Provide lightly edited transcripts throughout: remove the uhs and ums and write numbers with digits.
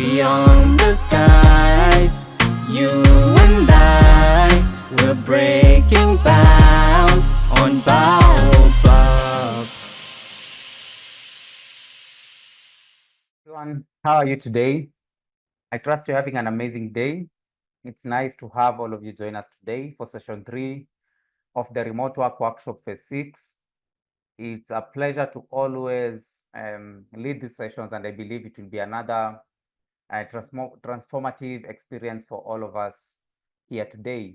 Beyond the skies, you and I, we're breaking bounds on Baobab. Everyone, how are you today? I trust you're having an amazing day. It's nice to have all of you join us today for session 3 of the Remote Work Workshop Phase 6. It's a pleasure to always lead these sessions, and I believe it will be another transformative experience for all of us here today.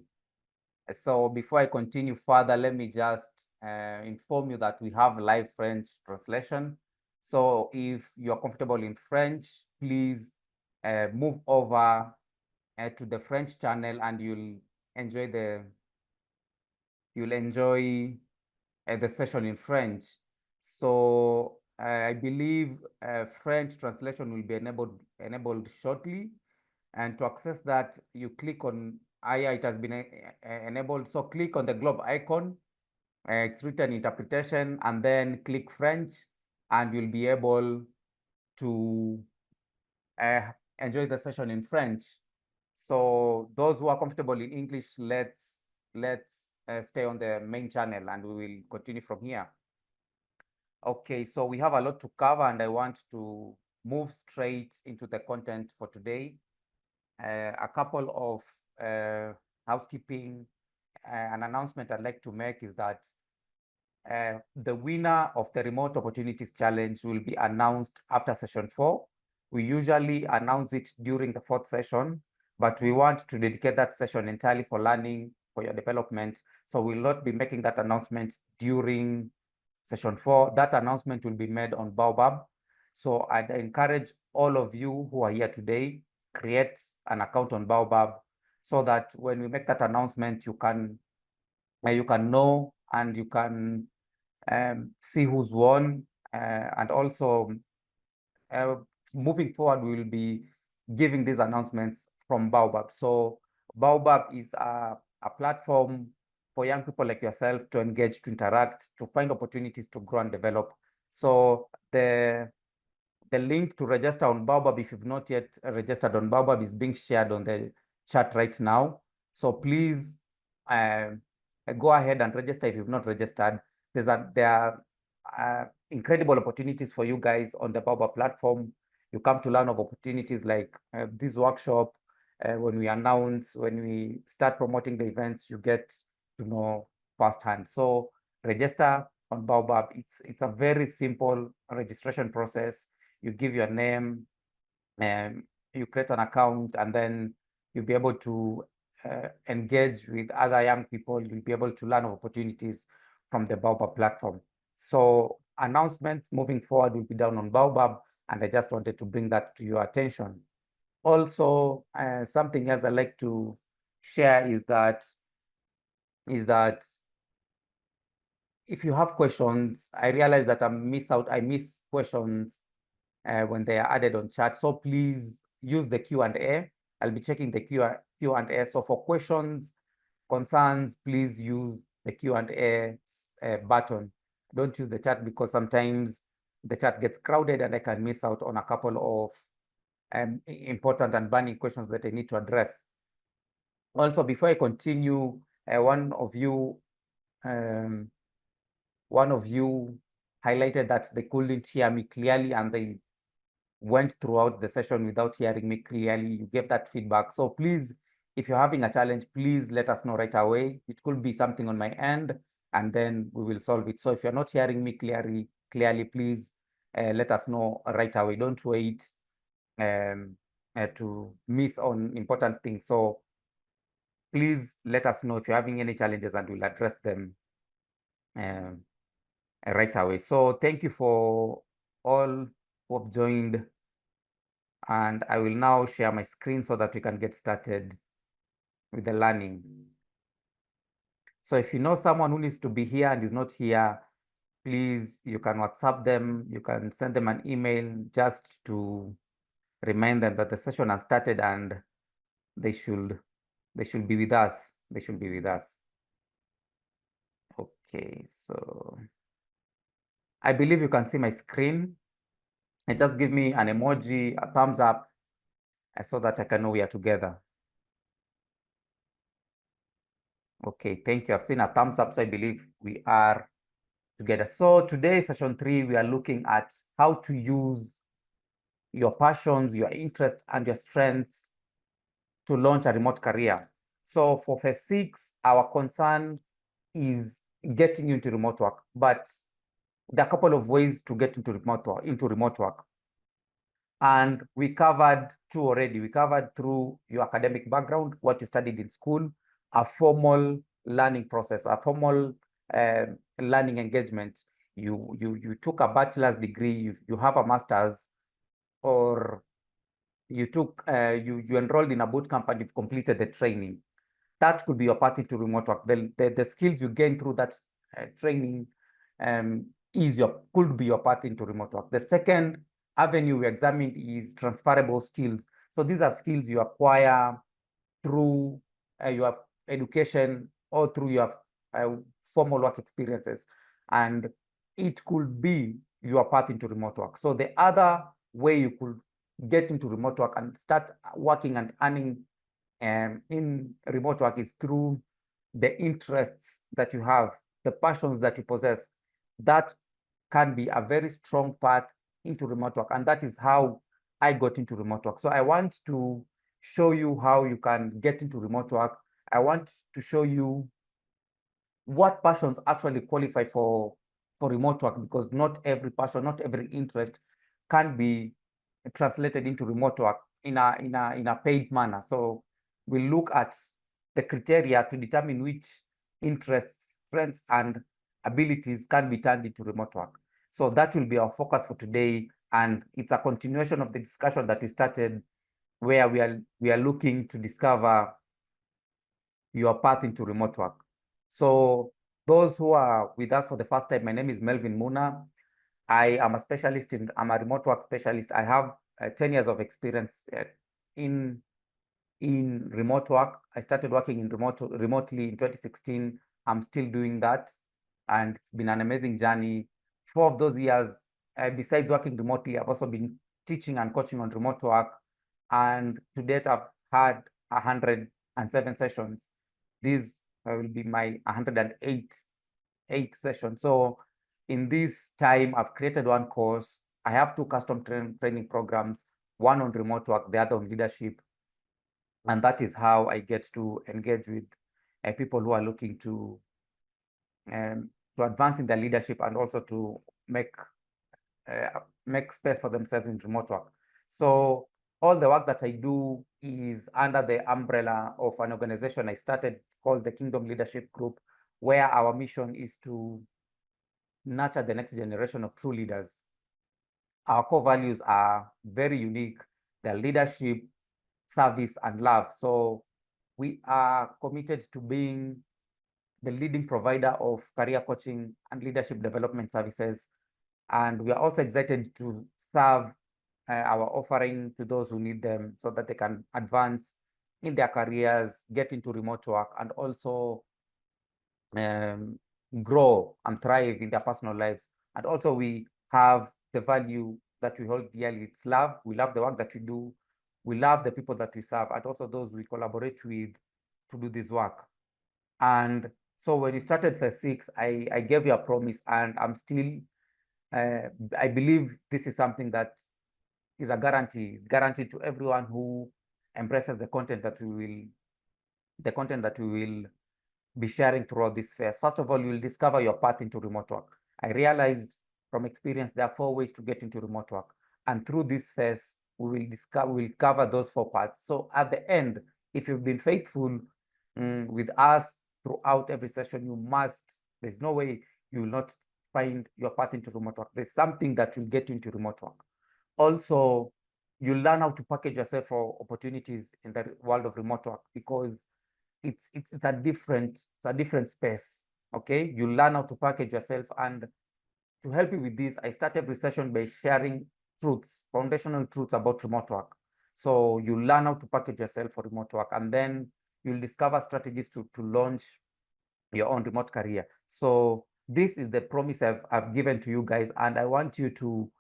So before I continue further, let me just inform you that we have live French translation. So if you're comfortable in French, please move over to the French channel, and you'll enjoy the session in French. So I believe French translation will be enabled shortly. And to access that, you click on it has been enabled. So click on the globe icon. It's written interpretation, and then click French, and you'll be able to enjoy the session in French. So those who are comfortable in English, let's stay on the main channel, and we will continue from here. Okay, so we have a lot to cover, and I want to move straight into the content for today. A couple of housekeeping, an announcement I'd like to make is that the winner of the Remote Opportunities Challenge will be announced after session 4. We usually announce it during the 4th session, but we want to dedicate that session entirely for learning, for your development. So we'll not be making that announcement during session 4. That announcement will be made on Baobab. So I'd encourage all of you who are here today, create an account on Baobab, so that when we make that announcement, you can know, and you can see who's won. And also, moving forward, we will be giving these announcements from Baobab. So Baobab is a platform for young people like yourself to engage, to interact, to find opportunities to grow and develop. So the link to register on Baobab, if you've not yet registered on Baobab, is being shared on the chat right now. So please go ahead and register if you've not registered. There are incredible opportunities for you guys on the Baobab platform. You come to learn of opportunities like this workshop. When we start promoting the events, you get to know firsthand. So register on Baobab. It's a very simple registration process. You give your name, and you create an account, and then you'll be able to engage with other young people. You'll be able to learn of opportunities from the Baobab platform. So announcements moving forward will be done on Baobab, and I just wanted to bring that to your attention. Also, something else I'd like to share is that if you have questions, I realize that I miss questions when they are added on chat. So please use the Q&A. I'll be checking the Q&A. So for questions, concerns, please use the Q&A button. Don't use the chat, because sometimes the chat gets crowded and I can miss out on a couple of important and burning questions that I need to address. Also, before I continue, one of you highlighted that they couldn't hear me clearly, and they went throughout the session without hearing me clearly. You gave that feedback. So please, if you're having a challenge, please let us know right away. It could be something on my end, and then we will solve it. So if you're not hearing me clearly, please let us know right away. Don't wait to miss on important things. So please let us know if you're having any challenges, and we'll address them right away. So thank you for all who have joined, and I will now share my screen so that we can get started with the learning. So if you know someone who needs to be here and is not here, please, you can WhatsApp them, you can send them an email just to remind them that the session has started, and they should be with us. They should be with us. Okay, so I believe you can see my screen. And just give me an emoji, a thumbs up, so that I can know we are together. Okay, thank you. I've seen a thumbs up, so I believe we are together. So today, session 3, we are looking at how to use your passions, your interests, and your strengths to launch a remote career. So for phase 6, our concern is getting you into remote work, but there are a couple of ways to get into remote work. And we covered 2 already. We covered through your academic background, what you studied in school, a formal learning process, a formal learning engagement. You took a bachelor's degree, you have a master's, or you took you enrolled in a boot camp and you've completed the training. That could be your path into remote work. The skills you gain through that training could be your path into remote work. The second avenue we examined is transferable skills. So these are skills you acquire through your education or through your formal work experiences, and it could be your path into remote work. So the other way you could get into remote work and start working and earning in remote work is through the interests that you have, the passions that you possess. That can be a very strong path into remote work, and that is how I got into remote work. So I want to show you how you can get into remote work. I want to show you what passions actually qualify for remote work, because not every passion, not every interest can be translated into remote work in a paid manner. So we look at the criteria to determine which interests, strengths, and abilities can be turned into remote work. So that will be our focus for today, and it's a continuation of the discussion that we started, where we are looking to discover your path into remote work. So those who are with us for the first time, my name is Melvin Muna. I am a specialist I'm a remote work specialist. I have 10 years of experience in remote work. I started working in remotely in 2016. I'm still doing that, and it's been an amazing journey. 4 of those years, besides working remotely, I've also been teaching and coaching on remote work, and to date, I've had 107 sessions. These will be my 108th session. So in this time, I've created 1 course. I have 2 custom training programs, one on remote work, the other on leadership. And that is how I get to engage with people who are looking to advance in their leadership, and also to make space for themselves in remote work. So all the work that I do is under the umbrella of an organization I started called the Kingdom Leadership Group, where our mission is to nurture the next generation of true leaders. Our core values are very unique. They're leadership, service, and love. So we are committed to being the leading provider of career coaching and leadership development services. And we are also excited to serve our offering to those who need them, so that they can advance in their careers, get into remote work, and also grow and thrive in their personal lives. And also we have the value that we hold dearly. It's love. We love the work that we do. We love the people that we serve, and also those we collaborate with to do this work. And so when we started phase 6, I gave you a promise, and I'm still, I believe this is something that is a guarantee. It's guaranteed to everyone who embraces the content that we will be sharing throughout this phase. First of all, you will discover your path into remote work. I realized from experience there are 4 ways to get into remote work, and through this phase, we'll cover those 4 paths. So at the end, if you've been faithful with us throughout every session, there's no way you will not find your path into remote work. There's something that will get you into remote work. Also, you learn how to package yourself for opportunities in the world of remote work, because it's a different space. Okay, you learn how to package yourself, and to help you with this, I start every session by sharing foundational truths about remote work. So you learn how to package yourself for remote work, and then you'll discover strategies to launch your own remote career. So this is the promise I've given to you guys, and I want you to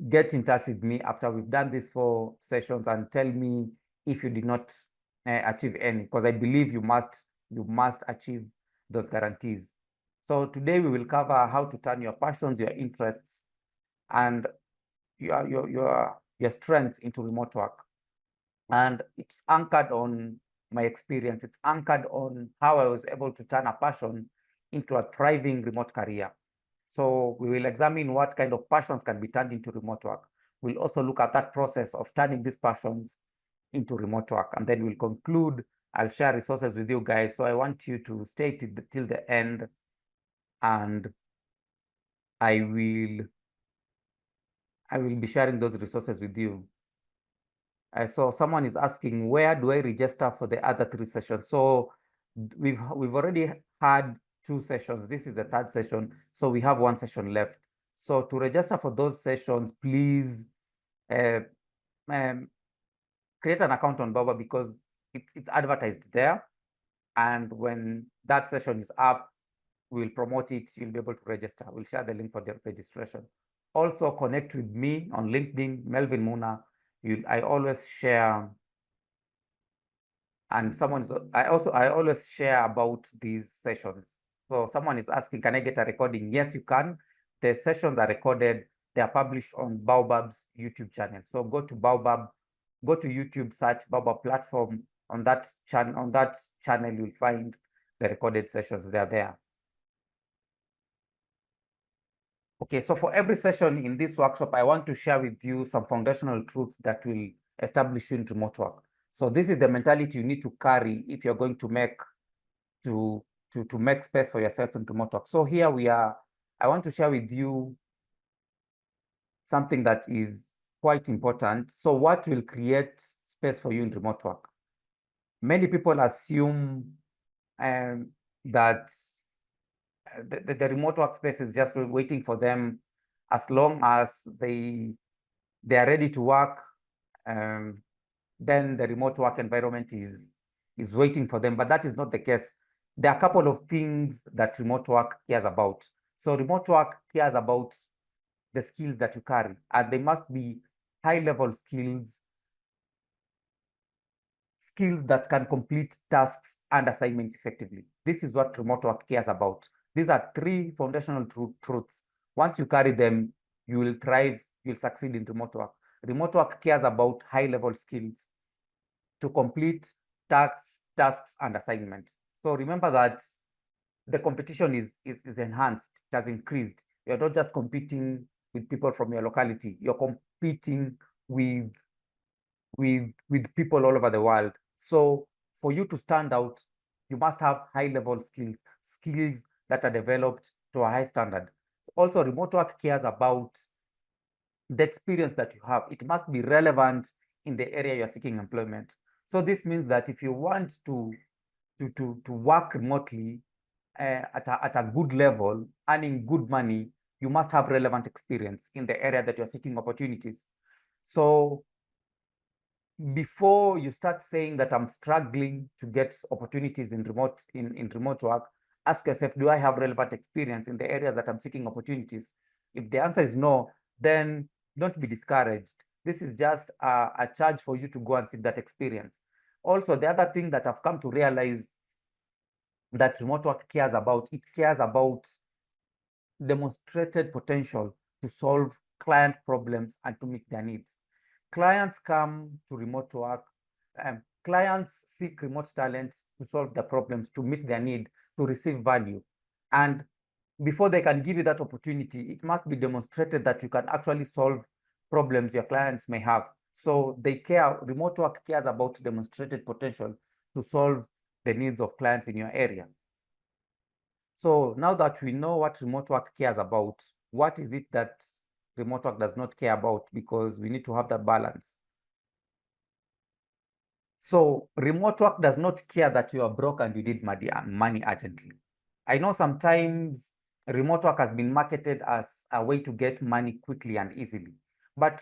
get in touch with me after we've done these 4 sessions and tell me if you did not achieve any, because I believe you must achieve those guarantees. So today we will cover how to turn your passions, your interests, and your strengths into remote work. And it's anchored on my experience. It's anchored on how I was able to turn a passion into a thriving remote career. So we will examine what kind of passions can be turned into remote work. We'll also look at that process of turning these passions into remote work. And then we'll conclude. I'll share resources with you guys. So I want you to stay till the end, and I will be sharing those resources with you. So someone is asking, where do I register for the other 3 sessions? So we've already had 2 sessions. This is the 3rd session. So we have 1 session left. So to register for those sessions, please create an account on Baobab, because it's advertised there. And when that session is up, we'll promote it. You'll be able to register. We'll share the link for the registration. Also connect with me on LinkedIn, Melvin Muna. I always share, and I always share about these sessions. So someone is asking, can I get a recording? Yes, you can. The sessions are recorded. They are published on Baobab's YouTube channel. So go to Baobab, go to YouTube, search Baobab platform. On that channel, you'll find the recorded sessions. They are there. Okay, so for every session in this workshop, I want to share with you some foundational truths that will establish you in remote work. So this is the mentality you need to carry if you're going to make make space for yourself in remote work. So here we are. I want to share with you something that is quite important. So what will create space for you in remote work? Many people assume that the remote workspace is just waiting for them. As long as they are ready to work, then the remote work environment is waiting for them. But that is not the case. There are a couple of things that remote work cares about. So remote work cares about the skills that you carry, and they must be high-level skills that can complete tasks and assignments effectively. This is what remote work cares about. These are 3 foundational truths. Once you carry them, you will thrive, you'll succeed in remote work. Remote work cares about high-level skills to complete tasks and assignments. So remember that the competition is enhanced, it has increased. You're not just competing with people from your locality, you're competing with people all over the world. So for you to stand out, you must have high-level skills that are developed to a high standard. Also, remote work cares about the experience that you have. It must be relevant in the area you're seeking employment. So this means that if you want to work remotely at a good level, earning good money, you must have relevant experience in the area that you're seeking opportunities. So before you start saying that I'm struggling to get opportunities in remote work, ask yourself, do I have relevant experience in the areas that I'm seeking opportunities? If the answer is no, then don't be discouraged. This is just a charge for you to go and seek that experience. Also, the other thing that I've come to realize that remote work cares about, it cares about demonstrated potential to solve client problems and to meet their needs. Clients come to remote work, clients seek remote talents to solve their problems, to meet their need, to receive value. And before they can give you that opportunity, it must be demonstrated that you can actually solve problems your clients may have. So they care, remote work cares about demonstrated potential to solve the needs of clients in your area. So now that we know what remote work cares about, what is it that remote work does not care about? Because we need to have that balance. So remote work does not care that you are broke and you need money urgently. I know sometimes remote work has been marketed as a way to get money quickly and easily. But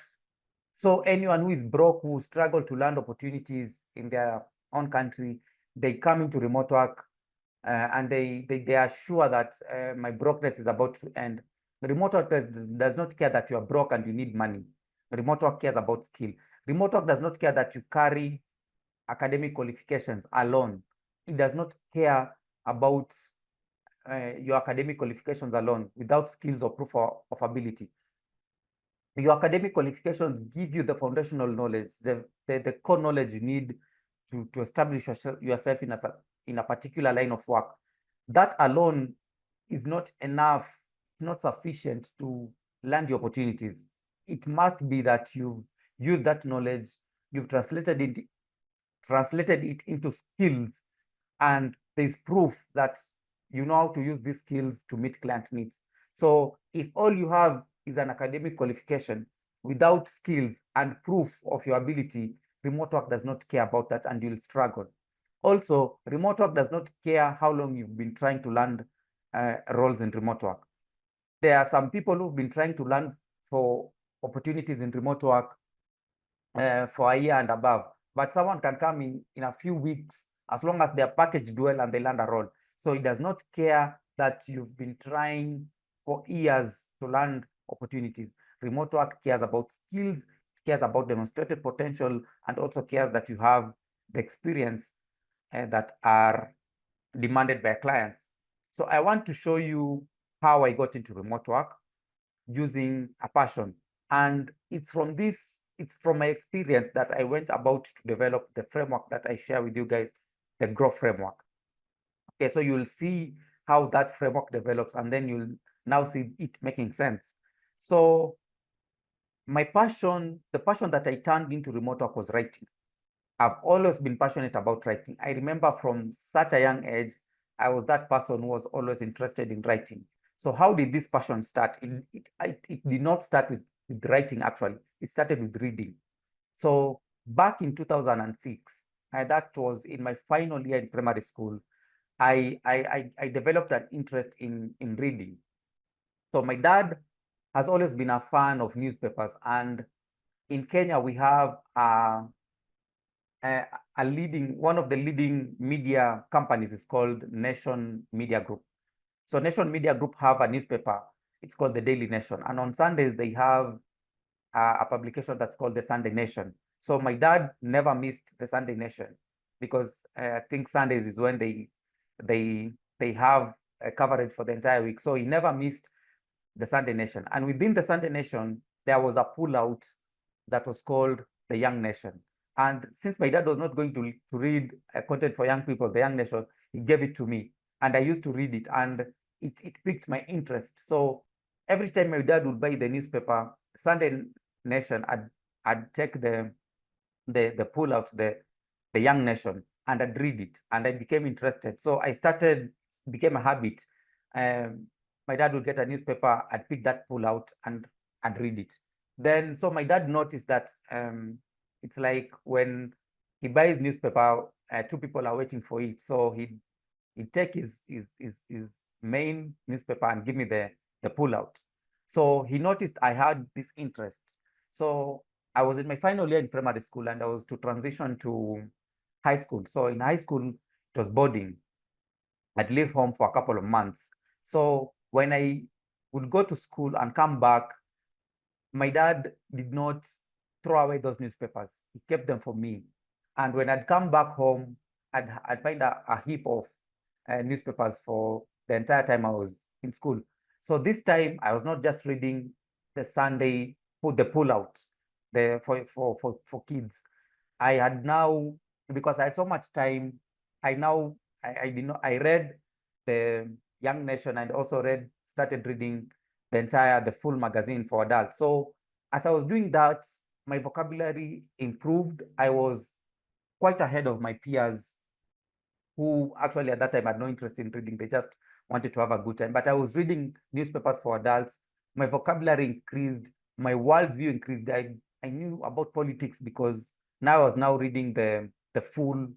so anyone who is broke, who struggle to land opportunities in their own country, they come into remote work and they are sure that my brokenness is about to end. Remote work does not care that you are broke and you need money. Remote work cares about skill. Remote work does not care that you carry academic qualifications alone. It does not care about your academic qualifications alone without skills or proof of ability. Your academic qualifications give you the foundational knowledge, the core knowledge you need to establish yourself in a particular line of work. That alone is not enough, it's not sufficient to land the opportunities. It must be that you've used that knowledge, you've translated it into skills, and there's proof that you know how to use these skills to meet client needs. So if all you have is an academic qualification without skills and proof of your ability, remote work does not care about that and you'll struggle. Also, remote work does not care how long you've been trying to land roles in remote work. There are some people who've been trying to land for opportunities in remote work for a year and above, but someone can come in a few weeks as long as they're packaged well and they land a role. So it does not care that you've been trying for years to land opportunities. Remote work cares about skills, it cares about demonstrated potential, and also cares that you have the experience that are demanded by clients. So I want to show you how I got into remote work using a passion. And it's from my experience that I went about to develop the framework that I share with you guys, the growth framework. Okay, so you'll see how that framework develops, and then you'll now see it making sense. So the passion that I turned into remote work was writing. I've always been passionate about writing. I remember from such a young age, I was that person who was always interested in writing. So how did this passion start? It did not start with writing, actually. It started with reading. So back in 2006, that was in my final year in primary school, I developed an interest in reading. So my dad has always been a fan of newspapers, and in Kenya we have one of the leading media companies is called Nation Media Group. So Nation Media Group have a newspaper. It's called the Daily Nation, and on Sundays they have a publication that's called the Sunday Nation. So my dad never missed the Sunday Nation because I think Sundays is when they have a coverage for the entire week. So he never missed the Sunday Nation. And within the Sunday Nation, there was a pullout that was called the Young Nation. And since my dad was not going to read content for young people, the Young Nation, he gave it to me. And I used to read it, and it piqued my interest. So every time my dad would buy the newspaper, Sunday Nation, I'd take the pullout, the Young Nation, and I'd read it, and I became interested. So became a habit. My dad would get a newspaper, I'd pick that pullout and read it. Then, so my dad noticed that it's like when he buys newspaper, two people are waiting for it. So he'd take his main newspaper and give me the pullout. So he noticed I had this interest. So I was in my final year in primary school, and I was to transition to high school. So in high school, it was boarding. I'd leave home for a couple of months. So when I would go to school and come back, my dad did not throw away those newspapers. He kept them for me. And when I'd come back home, I'd find a heap of newspapers for the entire time I was in school. So this time I was not just reading the Sunday, the pullout for kids. I had now, because I had so much time, I read the Young Nation, and also started reading the full magazine for adults. So as I was doing that, my vocabulary improved. I was quite ahead of my peers who actually at that time had no interest in reading. They just wanted to have a good time. But I was reading newspapers for adults. My vocabulary increased. My worldview increased. I knew about politics because now I was now reading the full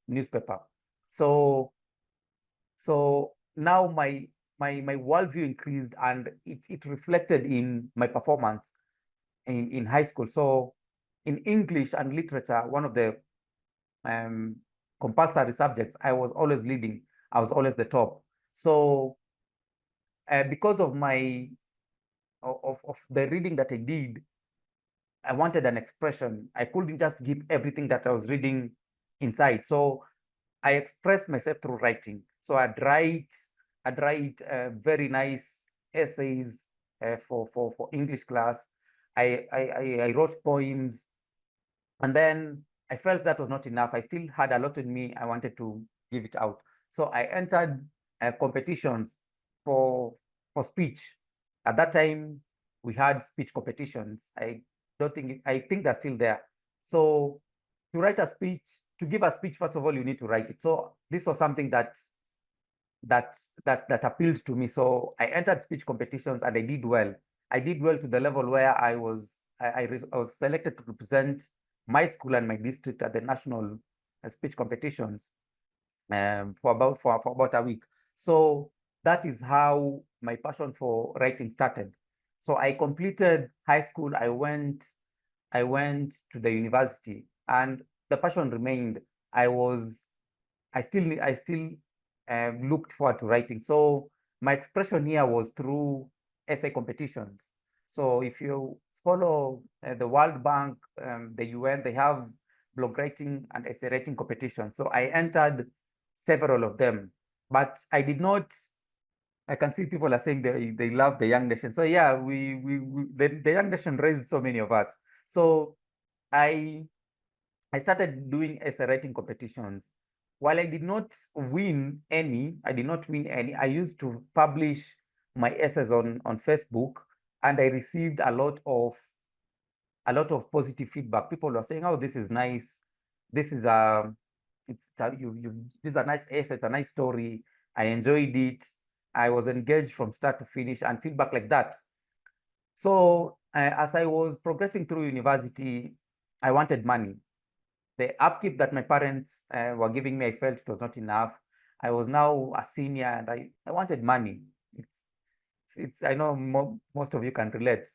newspaper. So now my worldview increased, and it reflected in my performance in high school. So in English and literature, one of the compulsory subjects, I was always leading. I was always the top. So because of my of the reading that I did, I wanted an expression. I couldn't just keep everything that I was reading inside. So I expressed myself through writing. So I'd write very nice essays for English class. I wrote poems, and then I felt that was not enough. I still had a lot in me. I wanted to give it out. So I entered competitions for for speech. At that time, we had speech competitions. I think they're still there. So to write a speech, to give a speech, first of all, you need to write it. So this was something that appealed to me. So I entered speech competitions and I did well. I did well to the level where I was selected to represent my school and my district at the national speech competitions for about a week. So that is how my passion for writing started. So I completed high school. I went to the university, and the passion remained. I was I still looked forward to writing. So my expression here was through essay competitions. So if you follow the World Bank, the UN, they have blog writing and essay writing competitions. So I entered several of them, but I did not. I can see people are saying they love the Young Nation. So yeah, the Young Nation raised so many of us. So I I started doing essay writing competitions. While I did not win any, I used to publish my essays on Facebook, and I received a lot of positive feedback. People were saying, "Oh, this is nice. This is this is a nice essay. It's a nice story. I enjoyed it. I was engaged from start to finish," and feedback like that. So as I was progressing through university, I wanted money. The upkeep that my parents were giving me, I felt it was not enough. I was now a senior, and I wanted money. I know most of you can relate,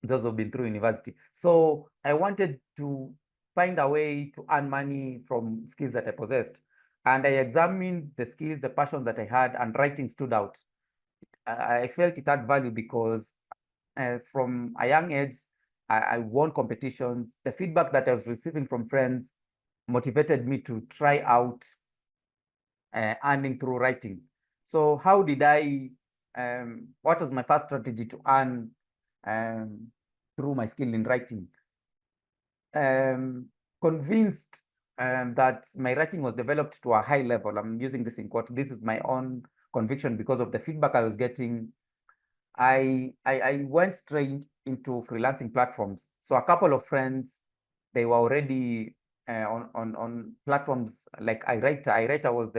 those who've been through university. So I wanted to find a way to earn money from skills that I possessed. And I examined the skills, the passion that I had, and writing stood out. I felt it had value because from a young age, I won competitions. The feedback that I was receiving from friends motivated me to try out earning through writing. So how did what was my first strategy to earn um, through my skill in writing? Convinced that my writing was developed to a high level. I'm using this in quote. This is my own conviction because of the feedback I was getting. I went straight into freelancing platforms. So a couple of friends, they were already on platforms like iWriter. iWriter was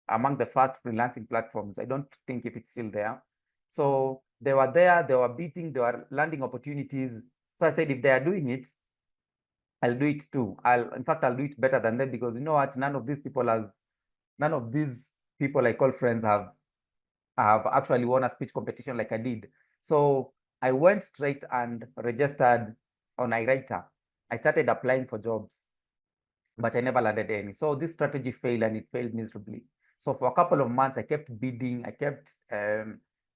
among the first freelancing platforms. I don't think if it's still there. So they were there, they were bidding, they were landing opportunities. So I said, if they are doing it, I'll do it too. In fact, I'll do it better than them, because you know what? None of these people I call friends have actually won a speech competition like I did. So I went straight and registered on iWriter. I started applying for jobs, but I never landed any. So this strategy failed, and it failed miserably. So for a couple of months, I kept bidding, I kept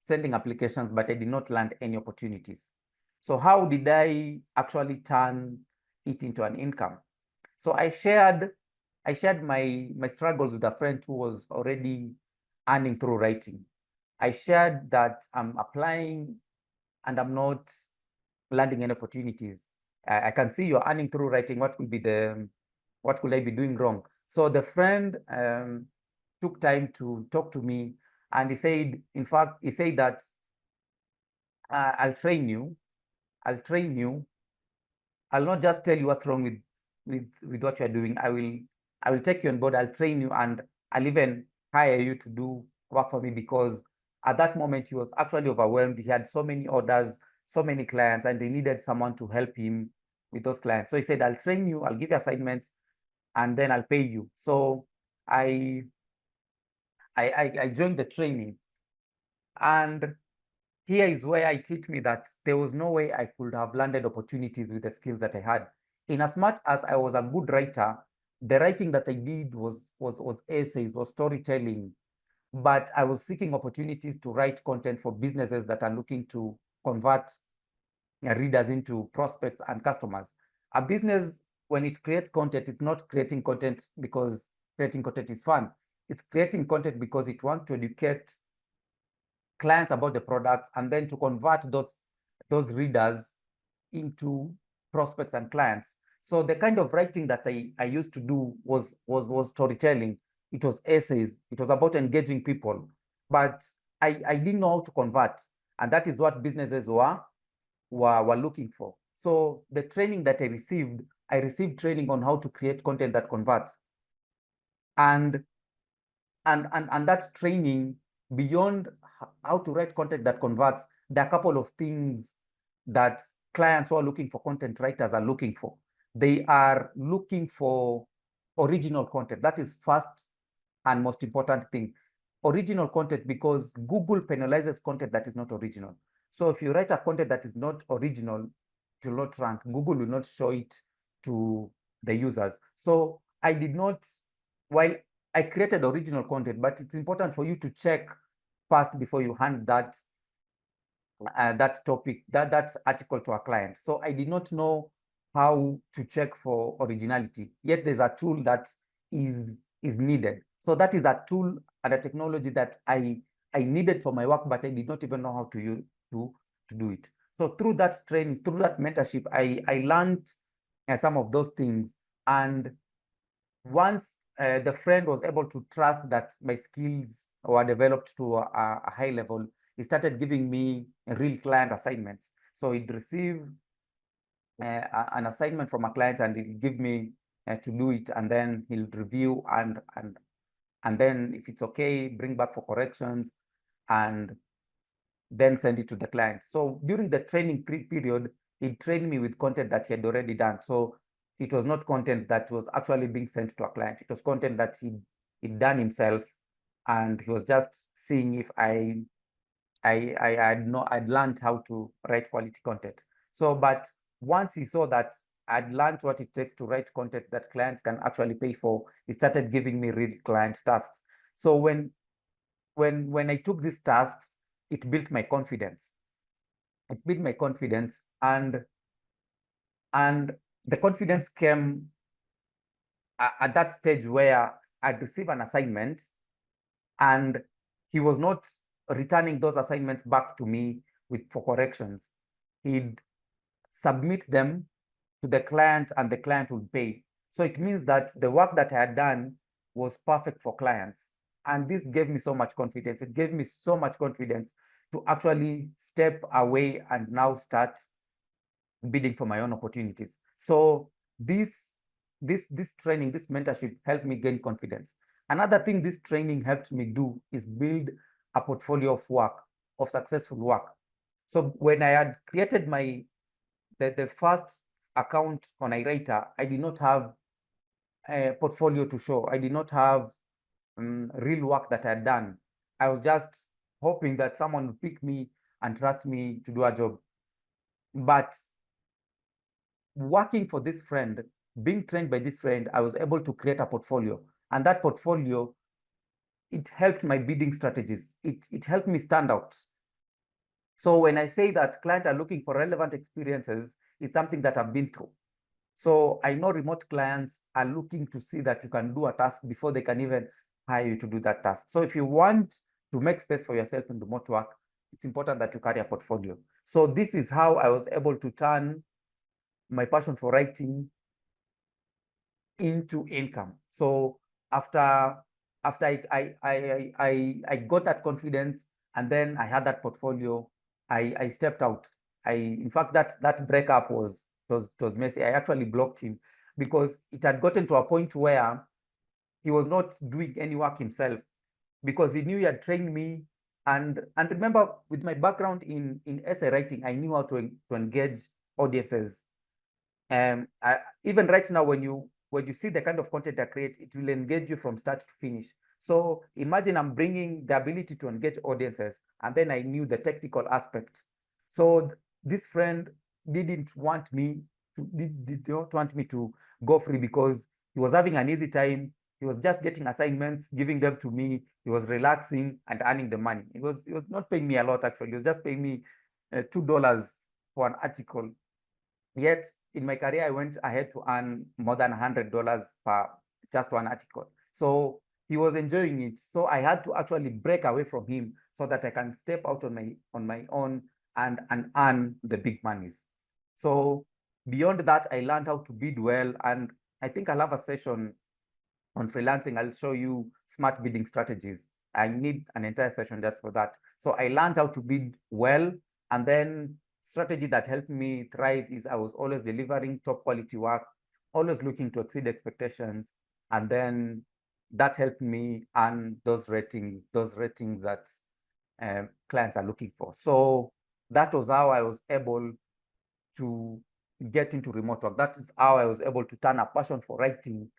sending applications, but I did not land any opportunities. So how did I actually turn it into an income? So I shared my struggles with a friend who was already earning through writing. I shared that I'm applying and I'm not landing any opportunities. I can see you're earning through writing. What could I be doing wrong? So the friend took time to talk to me, and he said, in fact, he said that I'll train you. I'll train you. I'll not just tell you what's wrong with what you're doing. I will take you on board. I'll train you, and I'll even hire you to do work for me, because at that moment he was actually overwhelmed. He had so many orders, so many clients, and he needed someone to help him with those clients. So he said, I'll train you, I'll give you assignments, and then I'll pay you. So I I joined the training, and here is where it hit me that there was no way I could have landed opportunities with the skills that I had. In as much as I was a good writer, the writing that I did was essays, was storytelling. but I was seeking opportunities to write content for businesses that are looking to convert readers into prospects and customers. A business, when it creates content, it's not creating content because creating content is fun. It's creating content because it wants to educate clients about the products and then to convert those readers into prospects and clients. So the kind of writing that I used to do was storytelling. It was essays. It was about engaging people, but I didn't know how to convert, and that is what businesses were looking for. So the training that I received training on how to create content that converts, and that training, beyond how to write content that converts, there are a couple of things that clients who are looking for content writers are looking for. They are looking for original content. That is first and most important thing. Original content, because Google penalizes content that is not original. So if you write a content that is not original, it will not rank. Google will not show it to the users. So I did not, while I created original content, but it's important for you to check first before you hand that topic, that article to a client. So I did not know how to check for originality, yet there's a tool that is needed. So that is a tool and a technology that I needed for my work, but I did not even know how to use to do it. So through that training, through that mentorship, I learned some of those things. And once the friend was able to trust that my skills were developed to a high level, he started giving me real client assignments. So he'd receive an assignment from a client and he'll give me to do it, and then he'll review and then if it's okay, bring back for corrections and then send it to the client. So during the training period, he trained me with content that he had already done. So it was not content that was actually being sent to a client. It was content that he'd done himself, and he was just seeing if I'd learned how to write quality content. So, but once he saw that I'd learned what it takes to write content that clients can actually pay for, he started giving me real client tasks. So when I took these tasks, it built my confidence. It built my confidence, and the confidence came at that stage where I'd receive an assignment and he was not returning those assignments back to me for corrections. He'd submit them to the client and the client would pay. So it means that the work that I had done was perfect for clients. And this gave me so much confidence. It gave me so much confidence to actually step away and now start bidding for my own opportunities. So this training, this mentorship helped me gain confidence. Another thing this training helped me do is build a portfolio of work, of successful work. So when I had created the first account on iWriter, I did not have a portfolio to show. I did not have real work that I had done. I was just hoping that someone would pick me and trust me to do a job. But working for this friend, being trained by this friend, I was able to create a portfolio. And that portfolio, it helped my bidding strategies. It helped me stand out. So when I say that clients are looking for relevant experiences, it's something that I've been through. So I know remote clients are looking to see that you can do a task before they can even hire you to do that task. So if you want to make space for yourself in remote work, it's important that you carry a portfolio. So this is how I was able to turn my passion for writing into income. So after I got that confidence, and then I had that portfolio, I stepped out. In fact, that breakup was messy. I actually blocked him because it had gotten to a point where he was not doing any work himself, because he knew he had trained me. And remember, with my background in essay writing, I knew how to engage audiences. Even right now, when you see the kind of content I create, it will engage you from start to finish. So imagine I'm bringing the ability to engage audiences, and then I knew the technical aspect. So this friend did not want me to go free, because he was having an easy time He was just getting assignments, giving them to me. He was relaxing and earning the money. He was not paying me a lot, actually. He was just paying me $2 for an article. Yet in my career, I went ahead to earn more than $100 per just one article. So he was enjoying it. So I had to actually break away from him so that I can step out on my own and earn the big monies. So beyond that, I learned how to bid well. And I think I'll have a session on freelancing. I'll show you smart bidding strategies. I need an entire session just for that. So I learned how to bid well. And then strategy that helped me thrive is I was always delivering top quality work, always looking to exceed expectations. And then that helped me earn those ratings that clients are looking for. So that was how I was able to get into remote work. That is how I was able to turn a passion for writing.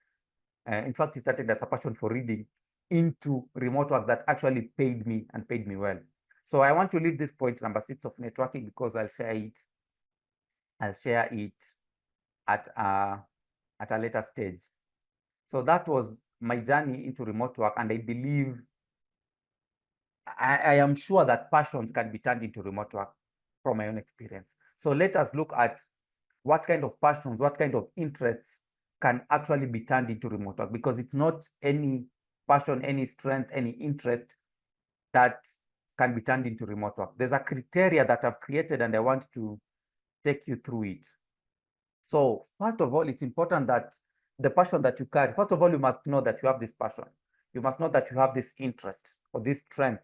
In fact, it started as a passion for reading into remote work that actually paid me and paid me well. So I want to leave this point number 6 of networking because I'll share it at a later stage. So that was my journey into remote work, and I believe I am sure that passions can be turned into remote work from my own experience. So let us look at what kind of passions, what kind of interests can actually be turned into remote work, because it's not any passion, any strength, any interest that can be turned into remote work. There's a criteria that I've created and I want to take you through it. So first of all, it's important that the passion that you carry, first of all, you must know that you have this passion. You must know that you have this interest or this strength.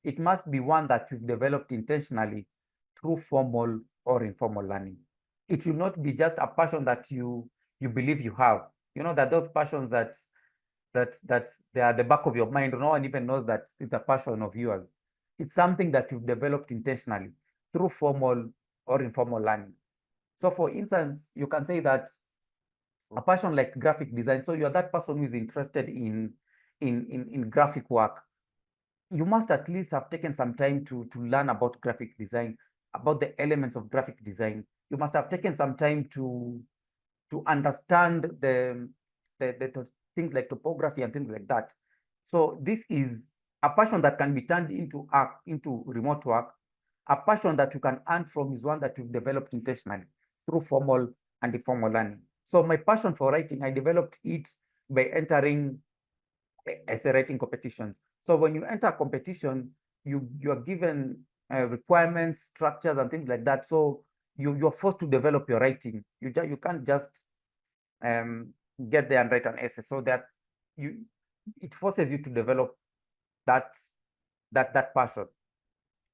It must be one that you've developed intentionally through formal or informal learning. It should not be just a passion that you believe you have. You know, that those passions that they are at the back of your mind. No one even knows that it's a passion of yours. It's something that you've developed intentionally through formal or informal learning. So for instance, you can say that a passion like graphic design. So you're that person who is interested in graphic work. You must at least have taken some time to learn about graphic design, about the elements of graphic design. You must have taken some time to understand the things like topography and things like that. So this is a passion that can be turned into remote work. A passion that you can earn from is one that you've developed intentionally through formal and informal learning. So my passion for writing, I developed it by entering essay writing competitions. So when you enter a competition, you are given requirements, structures, and things like that. So you're forced to develop your writing. You can't just get there and write an essay. So that it forces you to develop that passion.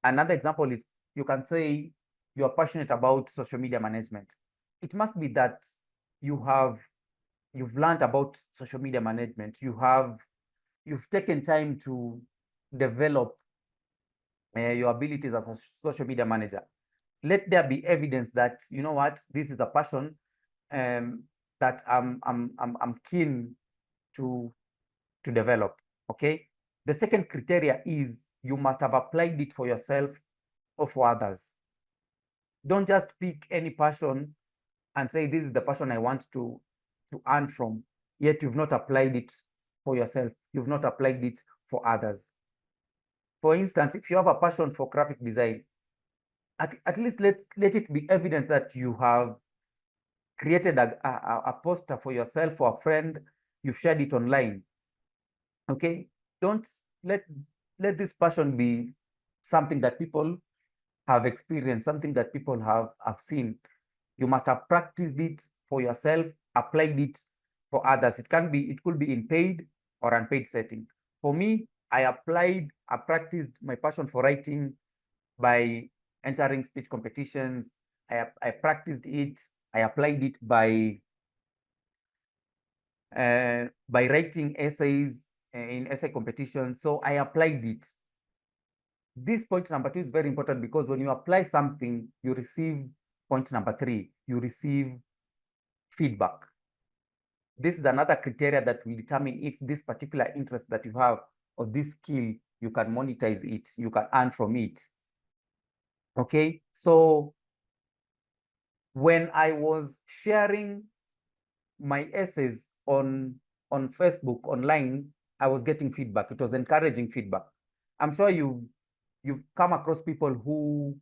Another example is, you can say you are passionate about social media management. It must be that you've learned about social media management. You've taken time to develop your abilities as a social media manager. Let there be evidence that, you know what, this is a passion that I'm keen to develop. Okay. The second criteria is you must have applied it for yourself or for others. Don't just pick any passion and say this is the passion I want to earn from, yet you've not applied it for yourself. You've not applied it for others. For instance, if you have a passion for graphic design, at least let it be evident that you have created a poster for yourself or a friend, you've shared it online. Okay, don't let this passion be something that people have experienced, something that people have seen. You must have practiced it for yourself, applied it for others. It could be in paid or unpaid setting. For me, I practiced my passion for writing by entering speech competitions. I practiced it, I applied it by writing essays in essay competitions. So I applied it. This point number 2 is very important, because when you apply something, you receive point number 3, you receive feedback. This is another criteria that will determine if this particular interest that you have or this skill, you can monetize it, you can earn from it. Okay, so when I was sharing my essays on on Facebook online, I was getting feedback. It was encouraging feedback. I'm sure you've come across people who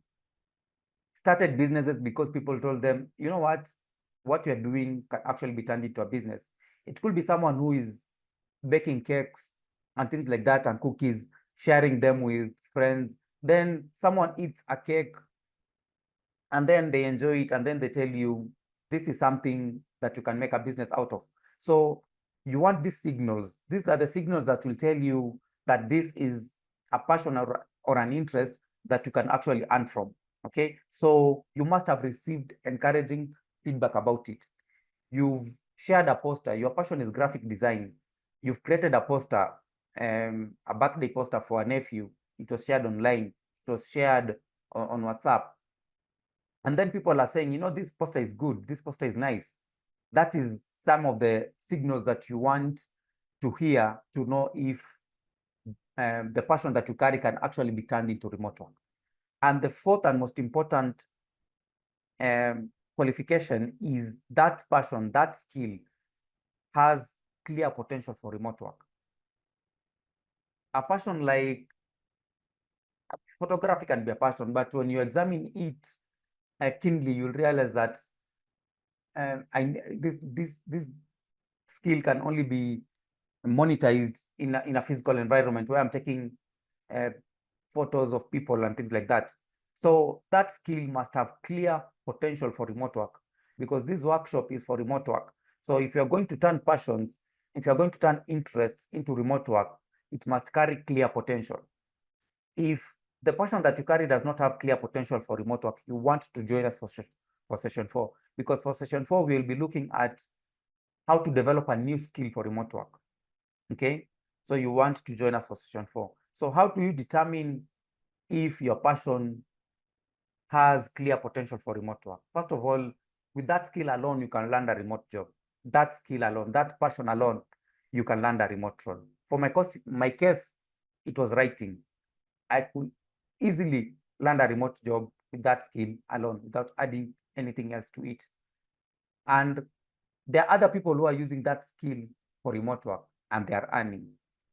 started businesses because people told them, you know what you're doing can actually be turned into a business. It could be someone who is baking cakes and things like that and cookies, sharing them with friends. Then someone eats a cake and then they enjoy it and then they tell you this is something that you can make a business out of. So you want these signals. These are the signals that will tell you that this is a passion or an interest that you can actually earn from. Okay, so you must have received encouraging feedback about it. You've shared a poster. Your passion is graphic design. You've created a poster, a birthday poster for a nephew. It was shared online. It was shared on WhatsApp. And then people are saying, you know, this poster is good. This poster is nice. That is some of the signals that you want to hear to know if the passion that you carry can actually be turned into remote work. And the fourth and most important qualification is that passion, that skill has clear potential for remote work. A passion like photography can be a passion, but when you examine it keenly, you'll realize that this skill can only be monetized in a physical environment where I'm taking photos of people and things like that. So that skill must have clear potential for remote work, because this workshop is for remote work. So if you're going to turn passions, if you're going to turn interests into remote work, it must carry clear potential. If the passion that you carry does not have clear potential for remote work, you want to join us for session 4, because for session 4, we'll be looking at how to develop a new skill for remote work. Okay, so you want to join us for session 4. So how do you determine if your passion has clear potential for remote work? First of all, with that skill alone, you can land a remote job. That skill alone, that passion alone, you can land a remote role. For my case, it was writing. I could easily land a remote job with that skill alone without adding anything else to it. And there are other people who are using that skill for remote work and they are earning.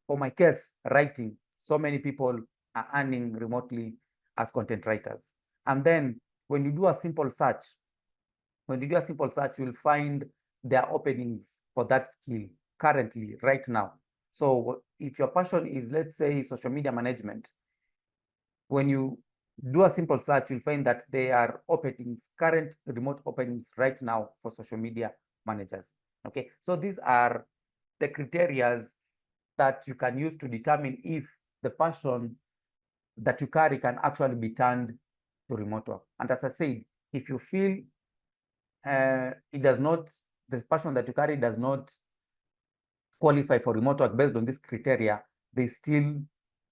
For my case, writing, so many people are earning remotely as content writers. And then when you do a simple search, you'll find there are openings for that skill currently, right now. So if your passion is, let's say, social media management, when you do a simple search, you'll find that there are openings, current remote openings right now for social media managers. Okay, so these are the criteria that you can use to determine if the passion that you carry can actually be turned to remote work. And as I said, if you feel it does not, the passion that you carry does not qualify for remote work based on this criteria, there's still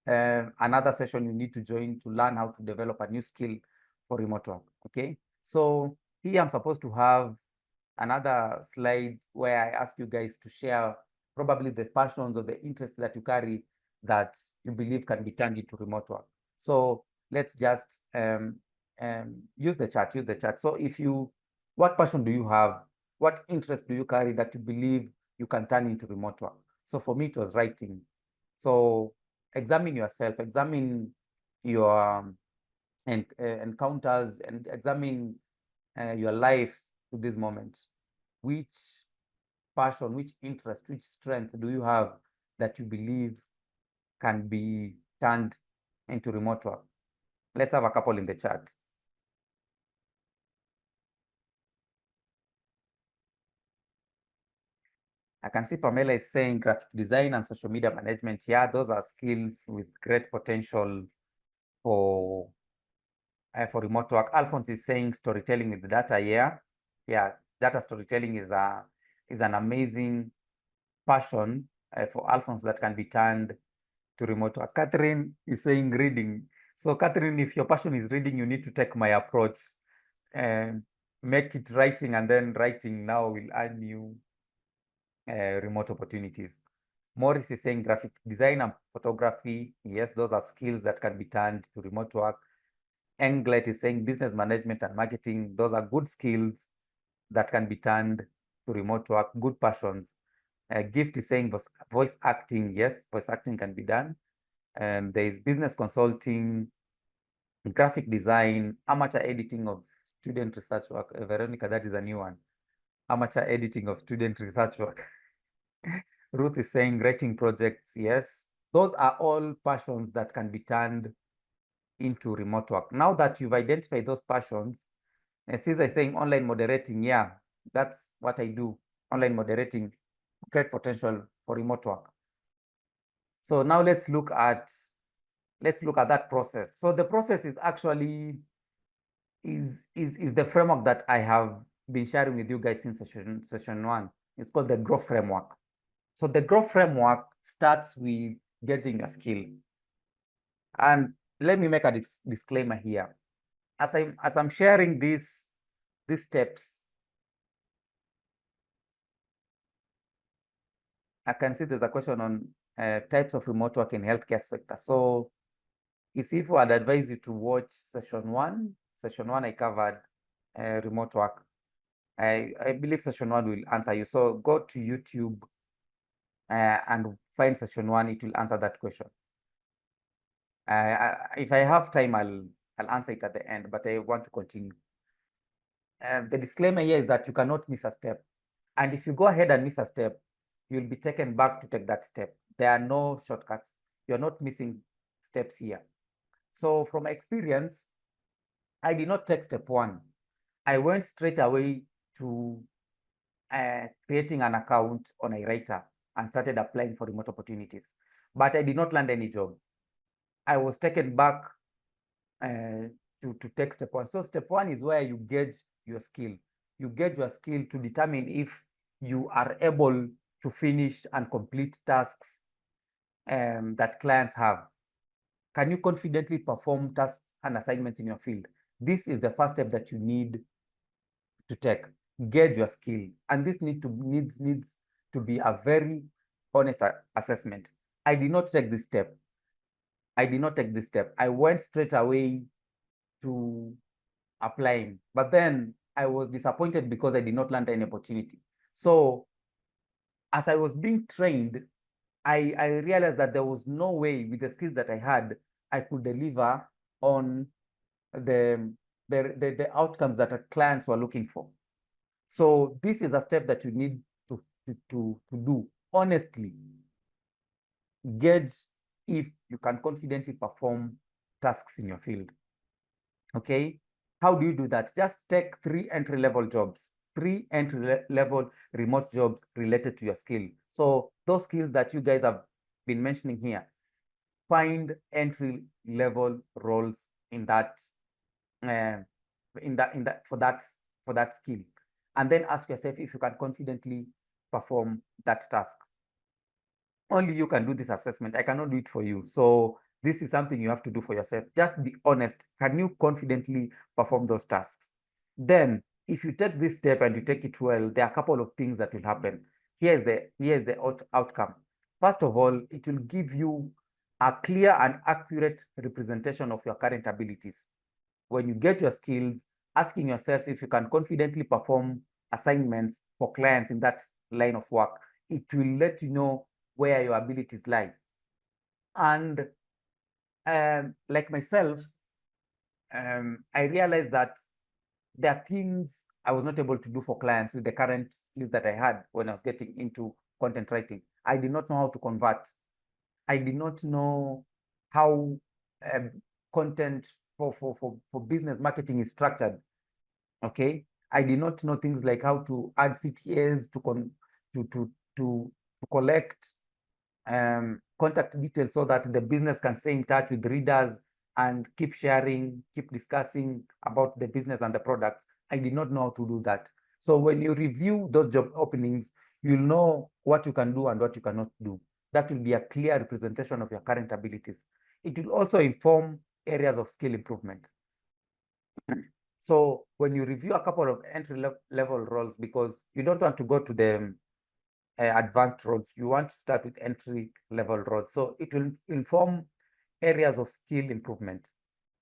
another session you need to join to learn how to develop a new skill for remote work. Okay, so here I'm supposed to have another slide where I ask you guys to share probably the passions or the interests that you carry that you believe can be turned into remote work. So let's just use the chat. So what passion do you have? What interest do you carry that you believe you can turn into remote work? So for me, it was writing. So examine yourself, examine your encounters, and examine your life to this moment. Which passion, which interest, which strength do you have that you believe can be turned into remote work? Let's have a couple in the chat. I can see Pamela is saying graphic design and social media management. Yeah, those are skills with great potential for remote work. Alphonse is saying storytelling with data. Yeah, data storytelling is an amazing passion for Alphonse that can be turned to remote work. Catherine is saying reading. So Catherine, if your passion is reading, you need to take my approach and make it writing, and then writing now will earn you remote opportunities. Morris is saying graphic design and photography. Yes, those are skills that can be turned to remote work. Englet is saying business management and marketing. Those are good skills that can be turned to remote work, good passions. Gift is saying voice acting. Yes, voice acting can be done. There is business consulting, graphic design, amateur editing of student research work. Veronica, that is a new one. Amateur editing of student research work. Ruth is saying writing projects. Yes, those are all passions that can be turned into remote work. Now that you've identified those passions, and Caesar is saying online moderating. Yeah, that's what I do. Online moderating, great potential for remote work. So now let's look at that process. So the process is actually is the framework that I have been sharing with you guys since session one. It's called the growth framework. So the growth framework starts with getting your skill. And let me make a disclaimer here. As I'm sharing these steps, I can see there's a question on types of remote work in healthcare sector. So if I'd advise you to watch session one. Session one, I covered remote work. I believe session one will answer you. So go to YouTube and find session one. It will answer that question. If I have time, I'll answer it at the end, but I want to continue. The disclaimer here is that you cannot miss a step. And if you go ahead and miss a step, you'll be taken back to take that step. There are no shortcuts. You're not missing steps here. So from experience, I did not take step one. I went straight away to creating an account on a writer and started applying for remote opportunities. But I did not land any job. I was taken back to take step one. So step one is where you gauge your skill. You gauge your skill to determine if you are able to finish and complete tasks that clients have. Can you confidently perform tasks and assignments in your field? This is the first step that you need to take. Gauge your skill. And this needs to be a very honest assessment. I did not take this step. I went straight away to applying, but then I was disappointed because I did not land any opportunity. So as I was being trained, I realized that there was no way with the skills that I had, I could deliver on the outcomes that our clients were looking for. So this is a step that you need to do. Honestly, gauge if you can confidently perform tasks in your field. Okay, how do you do that? Just take 3 entry-level jobs, 3 entry-level remote jobs related to your skill. So those skills that you guys have been mentioning here, find entry-level roles in that for that skill, and then ask yourself if you can confidently perform that task. Only you can do this assessment. I cannot do it for you. So this is something you have to do for yourself. Just be honest. Can you confidently perform those tasks? Then, if you take this step and you take it well, there are a couple of things that will happen. Here's the outcome. First of all, it will give you a clear and accurate representation of your current abilities. When you get your skills, asking yourself if you can confidently perform assignments for clients in that line of work, it will let you know where your abilities lie. And like myself, I realized that there are things I was not able to do for clients with the current skills that I had when I was getting into content writing. I did not know how to convert. I did not know how content for business marketing is structured. Okay, I did not know things like how to add CTAs to collect contact details so that the business can stay in touch with readers and keep sharing, keep discussing about the business and the products. I did not know how to do that. So when you review those job openings, you'll know what you can do and what you cannot do. That will be a clear representation of your current abilities. It will also inform areas of skill improvement. So when you review a couple of entry-level roles, because you don't want to go to the advanced roles, you want to start with entry-level roles. So it will inform areas of skill improvement.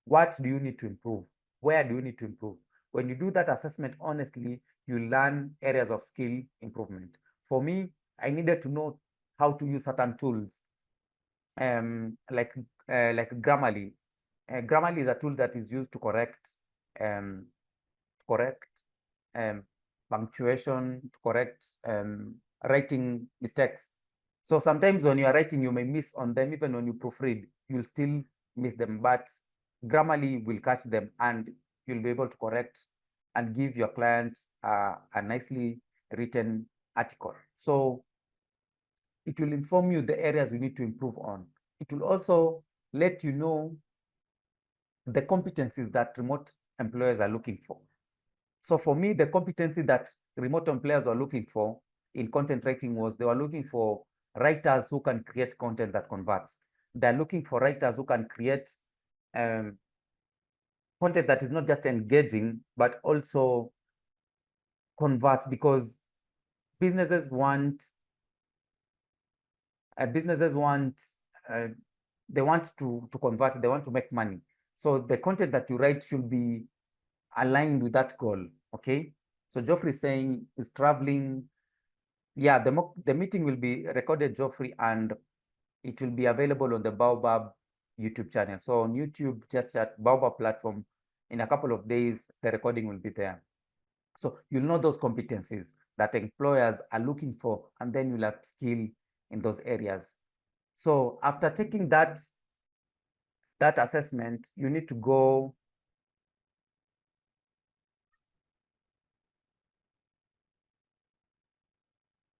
What do you need to improve? Where do you need to improve? When you do that assessment honestly, you learn areas of skill improvement. For me, I needed to know how to use certain tools, like Grammarly. Grammarly is a tool that is used to um, correct um, punctuation, to correct writing mistakes. So sometimes when you are writing, you may miss on them. Even when you proofread, you'll still miss them. But Grammarly will catch them, and you'll be able to correct and give your client a nicely written article. So it will inform you the areas you need to improve on. It will also let you know the competencies that remote employers are looking for. So for me, the competency that remote employers were looking for in content writing was they were looking for writers who can create content that converts. They're looking for writers who can create content that is not just engaging, but also converts, because businesses want businesses want they want to convert, they want to make money. So the content that you write should be aligned with that goal. Okay. So Geoffrey is saying is traveling. Yeah, the meeting will be recorded, Geoffrey, and it will be available on the Baobab YouTube channel. So on YouTube, just at Baobab platform, in a couple of days, the recording will be there. So you'll know those competencies that employers are looking for, and then you'll upskill in those areas. So after taking that assessment, you need to go.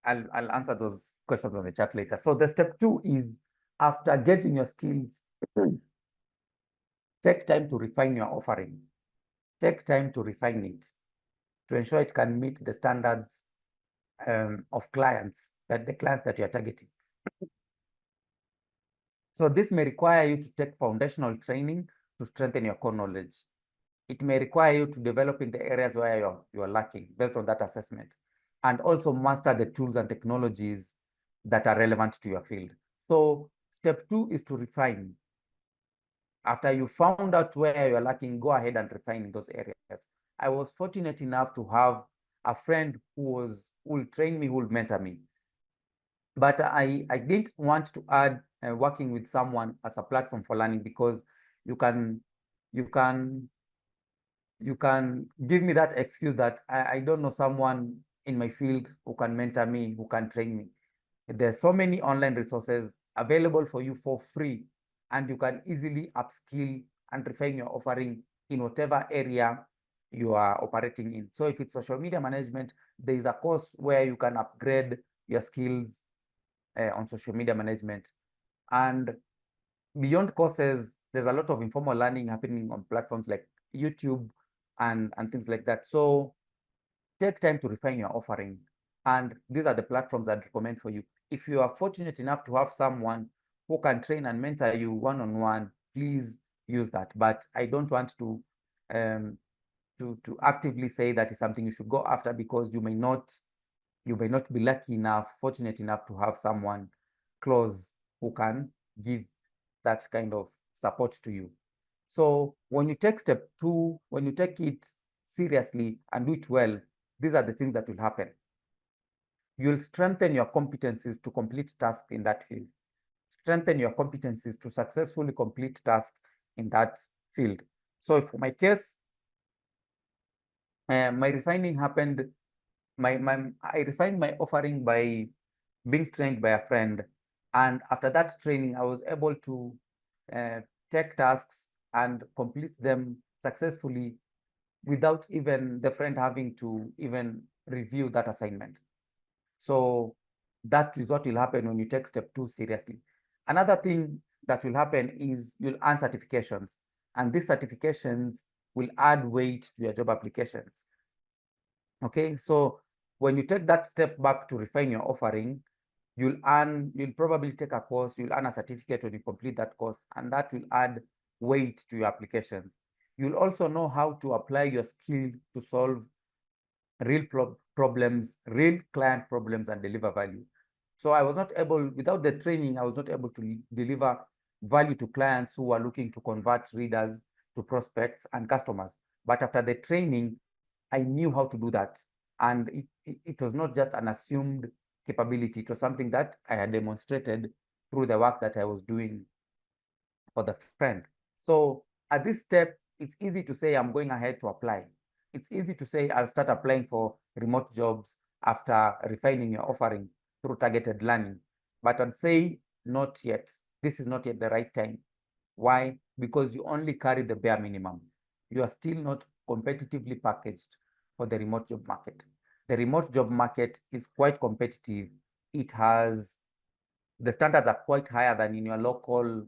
I'll answer those questions on the chat later. So the step 2 is, after gauging your skills, take time to refine your offering. Take time to refine it to ensure it can meet the standards of clients, the clients that you are targeting. So this may require you to take foundational training to strengthen your core knowledge. It may require you to develop in the areas where you're lacking based on that assessment, and also master the tools and technologies that are relevant to your field. So step 2 is to refine. After you found out where you're lacking, go ahead and refine in those areas. I was fortunate enough to have a friend who will train me, who will mentor me. But I didn't want to add working with someone as a platform for learning, because you can give me that excuse that I don't know someone in my field who can mentor me, who can train me. There's so many online resources available for you for free, and you can easily upskill and refine your offering in whatever area you are operating in. So if it's social media management, there is a course where you can upgrade your skills on social media management. And beyond courses, there's a lot of informal learning happening on platforms like YouTube and things like that. So take time to refine your offering. And these are the platforms I'd recommend for you. If you are fortunate enough to have someone who can train and mentor you one-on-one, please use that. But I don't want to actively say that is something you should go after, because you may not be lucky enough, fortunate enough to have someone close who can give that kind of support to you. So when you take step 2, when you take it seriously and do it well, these are the things that will happen. You'll strengthen your competencies to complete tasks in that field. Strengthen your competencies to successfully complete tasks in that field. So for my case, my refining happened, I refined my offering by being trained by a friend. And after that training, I was able to take tasks and complete them successfully without even the friend having to even review that assignment. So that is what will happen when you take step 2 seriously. Another thing that will happen is you'll earn certifications, and these certifications will add weight to your job applications. Okay, so when you take that step back to refine your offering, you'll probably take a course, you'll earn a certificate when you complete that course, and that will add weight to your applications. You'll also know how to apply your skill to solve real problems, real client problems, and deliver value. So I was not able, without the training, I was not able to deliver value to clients who are looking to convert readers to prospects and customers. But after the training, I knew how to do that. And it was not just an assumed capability. It was something that I had demonstrated through the work that I was doing for the friend. So at this step, it's easy to say I'm going ahead to apply. It's easy to say I'll start applying for remote jobs after refining your offering through targeted learning. But I'd say not yet. This is not yet the right time. Why? Because you only carry the bare minimum. You are still not competitively packaged for the remote job market. The remote job market is quite competitive. It has, the standards are quite higher than in your local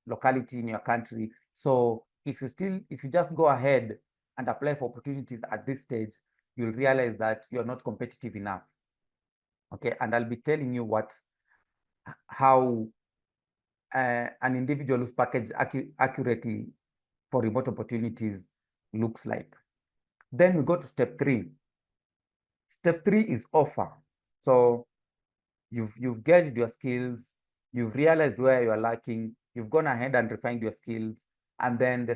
locality in your country. So if you just go ahead and apply for opportunities at this stage, you'll realize that you're not competitive enough. Okay, and I'll be telling you how an individual who's packaged accurately for remote opportunities looks like. Then we go to step 3. Step 3 is offer. So you've gauged your skills, you've realized where you are lacking, you've gone ahead and refined your skills. And then the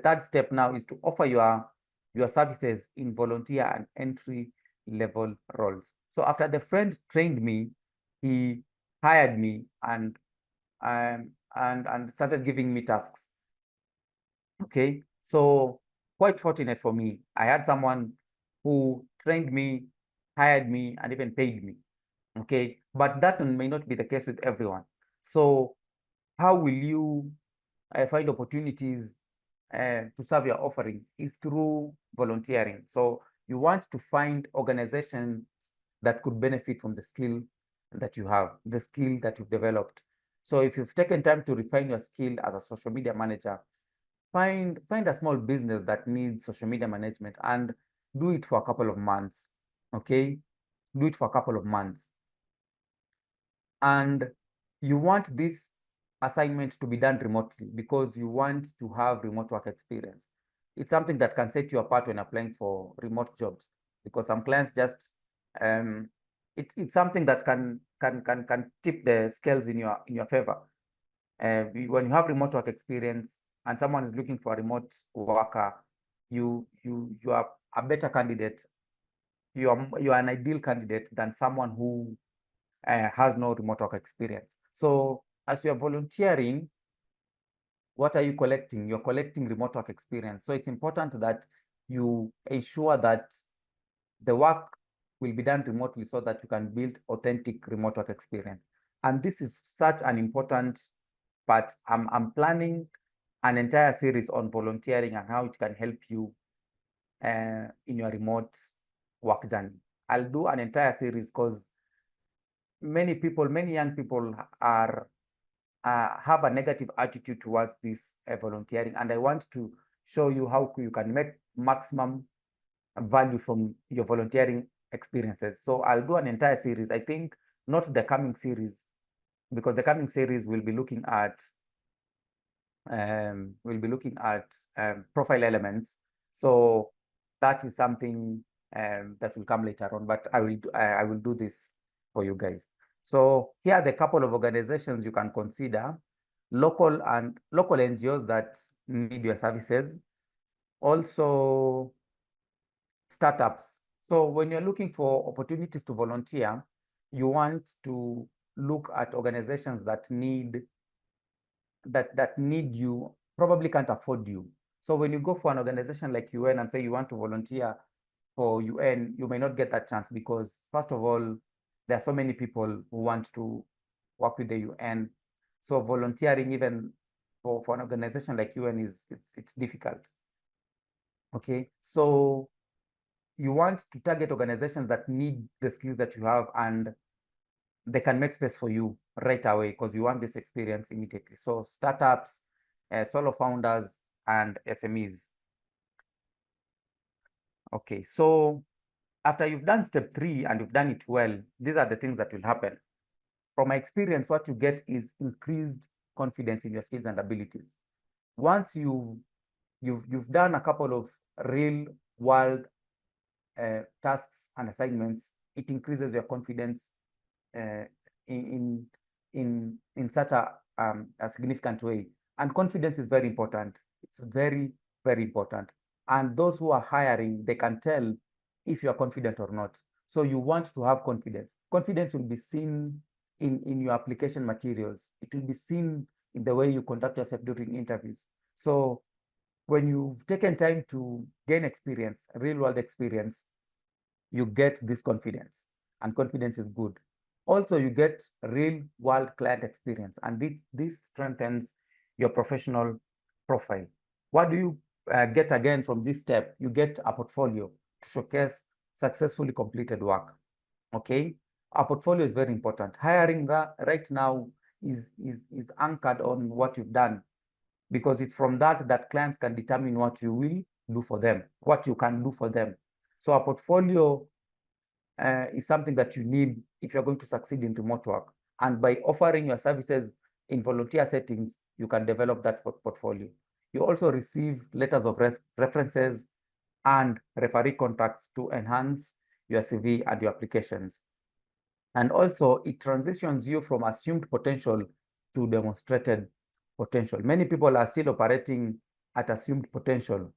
third step now is to offer your services in volunteer and entry level roles. So after the friend trained me, he hired me and started giving me tasks. Okay, so quite fortunate for me. I had someone who trained me, hired me, and even paid me. Okay, but that may not be the case with everyone. So how will you find opportunities to serve your offering is through volunteering. So you want to find organizations that could benefit from the skill that you have, the skill that you've developed. So if you've taken time to refine your skill as a social media manager, find a small business that needs social media management and do it for a couple of months. Okay, do it for a couple of months. And you want this assignment to be done remotely because you want to have remote work experience. It's something that can set you apart when applying for remote jobs, because some clients just it's something that can tip the scales in your favor. When you have remote work experience and someone is looking for a remote worker, you are a better candidate. You are an ideal candidate than someone who has no remote work experience. So as you're volunteering, what are you collecting? You're collecting remote work experience. So it's important that you ensure that the work will be done remotely so that you can build authentic remote work experience. And this is such an important part. I'm planning an entire series on volunteering and how it can help you in your remote work journey. I'll do an entire series because many young people are have a negative attitude towards this volunteering, and I want to show you how you can make maximum value from your volunteering experiences. So I'll do an entire series. I think not the coming series, because the coming series will be looking at profile elements. So that is something that will come later on, but I will do this for you guys. So here are the couple of organizations you can consider, local NGOs that need your services, also startups. So when you're looking for opportunities to volunteer, you want to look at organizations that need you, probably can't afford you. So when you go for an organization like UN and say you want to volunteer for UN, you may not get that chance because, first of all, there are so many people who want to work with the UN. So volunteering even for an organization like UN it's difficult. Okay, so you want to target organizations that need the skills that you have and they can make space for you right away because you want this experience immediately. So startups, solo founders, and SMEs. Okay, so after you've done step 3 and you've done it well, these are the things that will happen. From my experience, what you get is increased confidence in your skills and abilities. Once you've done a couple of real world tasks and assignments, it increases your confidence in such a significant way. And confidence is very important. It's very, very important. And those who are hiring, they can tell if you are confident or not. So you want to have confidence. Confidence will be seen in your application materials. It will be seen in the way you conduct yourself during interviews. So when you've taken time to gain experience, real world experience, you get this confidence, and confidence is good. Also, you get real world client experience, and this strengthens your professional profile. What do you get again from this step? You get a portfolio to showcase successfully completed work. Okay, a portfolio is very important. Hiring right now is anchored on what you've done, because it's from that clients can determine what you will do for them, what you can do for them. So a portfolio is something that you need if you're going to succeed in remote work. And by offering your services in volunteer settings, you can develop that portfolio. You also receive letters of references and referee contacts to enhance your CV and your applications. And also, it transitions you from assumed potential to demonstrated potential. Many people are still operating at assumed potential,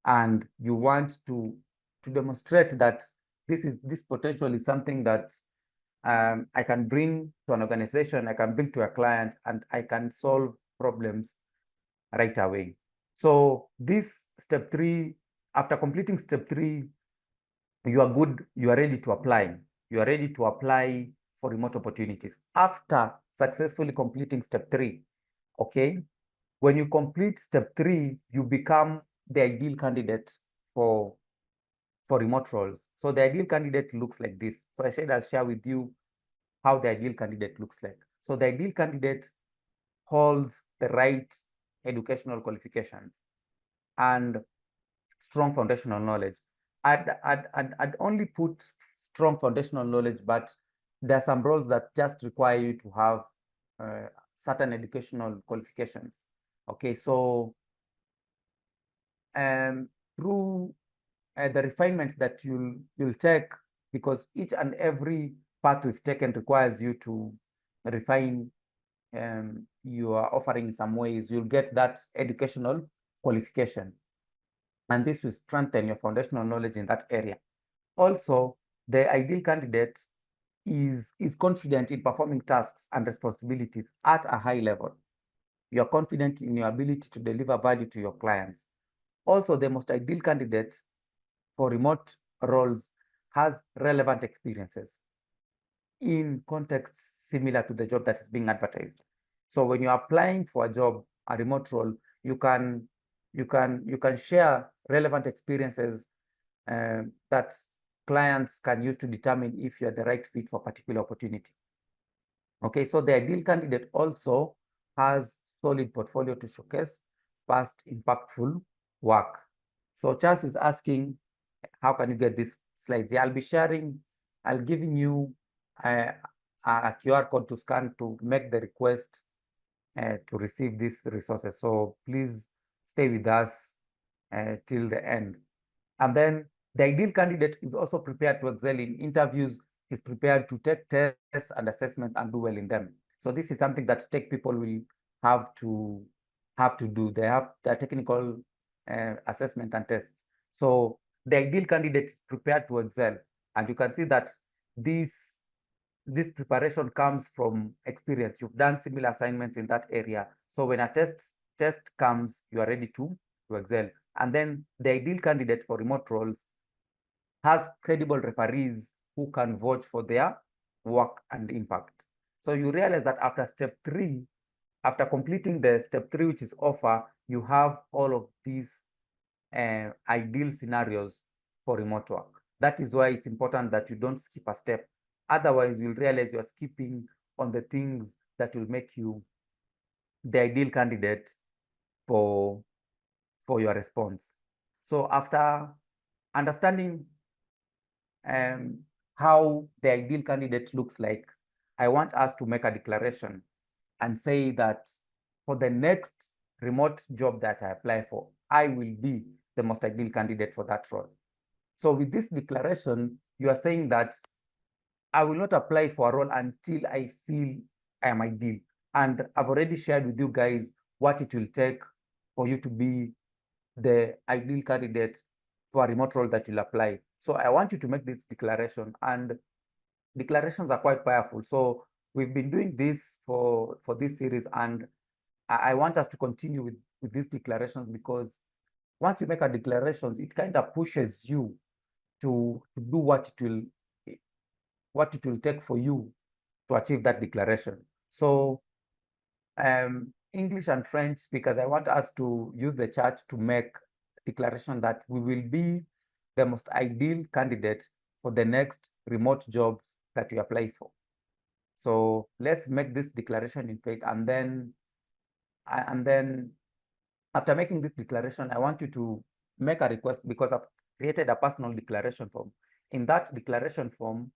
and you want to demonstrate that this potential is something that I can bring to an organization, I can bring to a client, and I can solve problems right away. So this step 3, after completing step 3, you are good, you are ready to apply. You are ready to apply for remote opportunities. After successfully completing step 3, okay, when you complete step 3, you become the ideal candidate for remote roles. So the ideal candidate looks like this. So I said I'll share with you how the ideal candidate looks like. So the ideal candidate holds the right educational qualifications and strong foundational knowledge. I'd only put strong foundational knowledge, but there are some roles that just require you to have certain educational qualifications. Okay, so through the refinements that you'll take, because each and every path we've taken requires you to refine your offering in some ways, you'll get that educational qualification. And this will strengthen your foundational knowledge in that area. Also, the ideal candidate is confident in performing tasks and responsibilities at a high level. You're confident in your ability to deliver value to your clients. Also, the most ideal candidate for remote roles has relevant experiences in contexts similar to the job that is being advertised. So when you're applying for a job, a remote role, you can share relevant experiences that clients can use to determine if you're the right fit for a particular opportunity. Okay, so the ideal candidate also has solid portfolio to showcase past impactful work. So Charles is asking, how can you get these slides? Yeah, I'll giving you a QR code to scan to make the request to receive these resources. So please stay with us till the end. And then the ideal candidate is also prepared to excel in interviews, is prepared to take tests and assessment and do well in them. So this is something that tech people will have to do. They have their technical assessment and tests. So the ideal candidate is prepared to excel. And you can see that this preparation comes from experience. You've done similar assignments in that area. So when a test comes, you are ready to excel. And then the ideal candidate for remote roles has credible referees who can vouch for their work and impact. So you realize that after step 3, after completing the step 3, which is offer, you have all of these ideal scenarios for remote work. That is why it's important that you don't skip a step. Otherwise, you'll realize you're skipping on the things that will make you the ideal candidate for your response. So after understanding how the ideal candidate looks like, I want us to make a declaration and say that for the next remote job that I apply for, I will be the most ideal candidate for that role. So with this declaration, you are saying that I will not apply for a role until I feel I am ideal. And I've already shared with you guys what it will take for you to be the ideal candidate for a remote role that you'll apply. So I want you to make this declaration, and declarations are quite powerful. So we've been doing this for this series, and I want us to continue with these declarations, because once you make a declarations, it kind of pushes you to do what it will take for you to achieve that declaration. So English and French speakers, I want us to use the chat to make declaration that we will be the most ideal candidate for the next remote jobs that we apply for. So let's make this declaration in faith, and then after making this declaration, I want you to make a request, because I've created a personal declaration form. In that declaration form,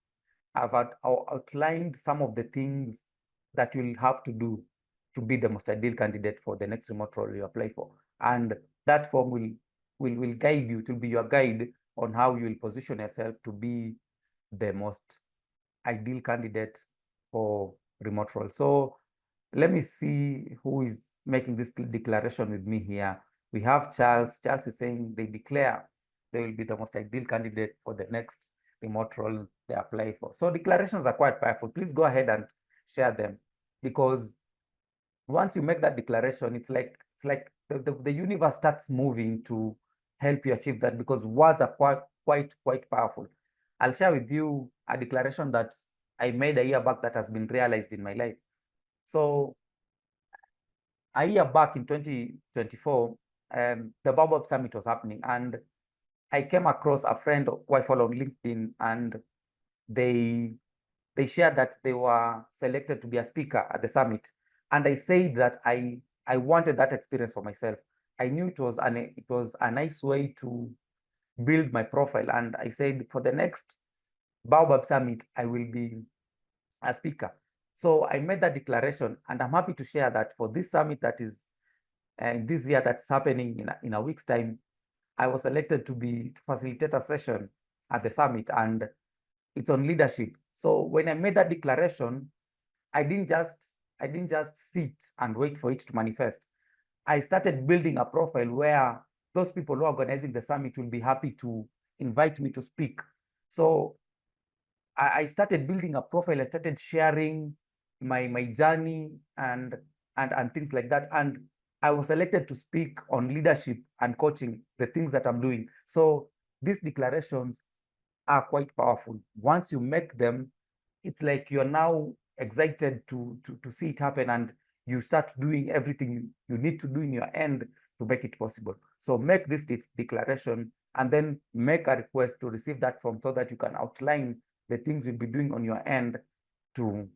I've outlined some of the things that you'll have to do to be the most ideal candidate for the next remote role you apply for. And that form will guide you, to be your guide on how you will position yourself to be the most ideal candidate for remote role. So let me see who is making this declaration with me here. We have Charles. Charles is saying they declare they will be the most ideal candidate for the next remote role they apply for. So declarations are quite powerful. Please go ahead and share them, because once you make that declaration, it's like the universe starts moving to help you achieve that, because words are quite powerful. I'll share with you a declaration that I made a year back that has been realized in my life. So a year back in 2024, the Baobab Summit was happening, and I came across a friend who I follow on LinkedIn, and they shared that they were selected to be a speaker at the summit. And I said that I wanted that experience for myself. I knew it was a nice way to build my profile, and I said for the next Baobab Summit, I will be a speaker. So I made that declaration, and I'm happy to share that for this summit that is this year that's happening in a week's time, I was selected to facilitate a session at the summit, and it's on leadership. So when I made that declaration, I didn't just sit and wait for it to manifest. I started building a profile where those people who are organizing the summit will be happy to invite me to speak. So I started building a profile. I started sharing my journey and things like that. And I was selected to speak on leadership and coaching, the things that I'm doing. So these declarations are quite powerful. Once you make them, it's like you're now excited to see it happen, and you start doing everything you need to do in your end to make it possible. So make this declaration, and then make a request to receive that form, so that you can outline the things you'll be doing on your end to